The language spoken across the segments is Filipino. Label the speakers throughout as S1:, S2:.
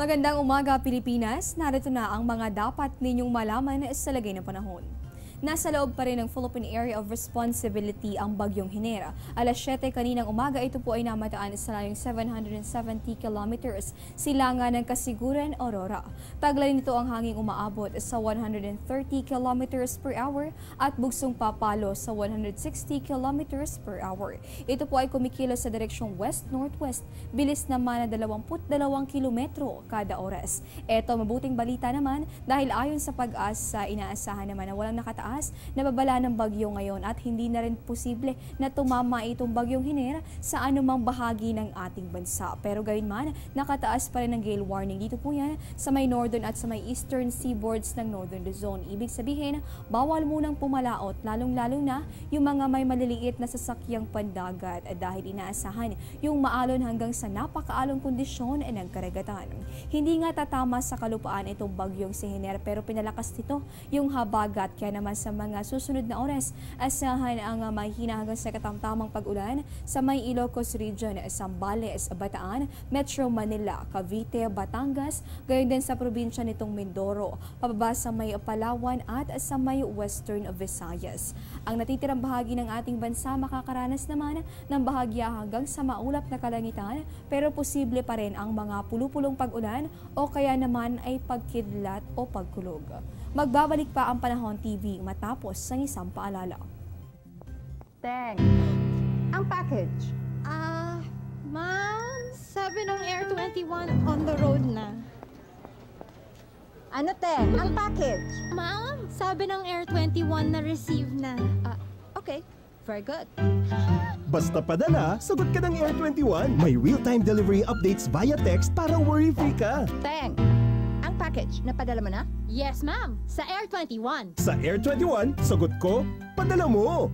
S1: Magandang umaga, Pilipinas. Narito na ang mga dapat ninyong malaman sa lagay ng panahon. Nasa loob pa rin ng Philippine Area of Responsibility ang bagyong Henera. Alas 7 kaninang umaga, ito po ay namataan sa layong 770 kilometers silangan ng Kasiguran, Aurora. Taglay nito ang hanging umaabot sa 130 kilometers per hour at bugsong papalo sa 160 kilometers per hour. Ito po ay kumikilos sa direksyong west-northwest, bilis naman na 22 kilometro kada oras. Ito mabuting balita naman dahil ayon sa pag-asa, inaasahan naman na walang nakataas na babala ng bagyo ngayon at hindi na rin posible na tumama itong bagyong Henera sa anumang bahagi ng ating bansa. Pero gayon man, nakataas pa rin ang gale warning dito po yan sa may northern at sa may eastern seaboards ng Northern Luzon. Ibig sabihin, bawal munang pumalaot, lalong-lalo na yung mga may maliliit na sasakyang pandagat dahil inaasahan yung maalon hanggang sa napakaalong kondisyon ng karagatan. Hindi nga tatama sa kalupaan itong bagyong si Henera pero pinalakas nito yung habagat, kaya naman sa mga susunod na oras, asahan ang mahina hanggang sa katamtamang pag-ulan sa may Ilocos Region, Zambales, Bataan, Metro Manila, Cavite, Batangas, gayon din sa probinsya nitong Mindoro, pababa sa may Palawan at sa may Western Visayas. Ang natitirang bahagi ng ating bansa makakaranas naman ng bahagya hanggang sa maulap na kalangitan pero posible pa rin ang mga pulupulong pag-ulan o kaya naman ay pagkidlat o pagkulog. Magbabalik pa ang Panahon TV matapos sa isang paalala.
S2: Teng, ang package.
S3: Ma'am, sabi ng Air 21 on the road na.
S2: Ano, Teng? Ang package.
S3: Ma'am, sabi ng Air 21 na receive na.
S2: Okay, very good.
S4: Basta padala, sagot ka ng Air 21. May real-time delivery updates via text para worry-free ka.
S2: Teng, ang package, napadala mo na?
S3: Yes, ma'am, sa Air 21.
S4: Sa Air 21, sagot ko, padala mo!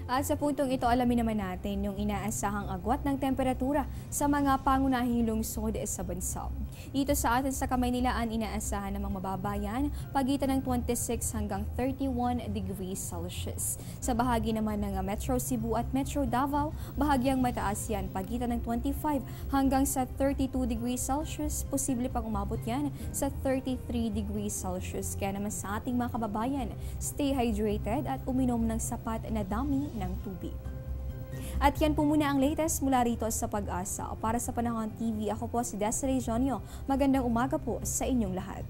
S1: At sa puntong ito, alamin naman natin yung inaasahang agwat ng temperatura sa mga pangunahing lungsod sa bansa. Dito sa atin sa Kamaynilaan, inaasahan namang mababa yan pagitan ng 26 hanggang 31 degrees Celsius. Sa bahagi naman ng Metro Cebu at Metro Davao, bahagyang mataas yan pagitan ng 25 hanggang sa 32 degrees Celsius. Posible pang umabot yan sa 33 degrees Celsius. Kaya naman sa ating mga kababayan, stay hydrated at uminom ng sapat na dami ng tubig. At yan po muna ang latest mula rito sa Pag-asa. Para sa Panahon TV, ako po si Desiree Jonio. Magandang umaga po sa inyong lahat.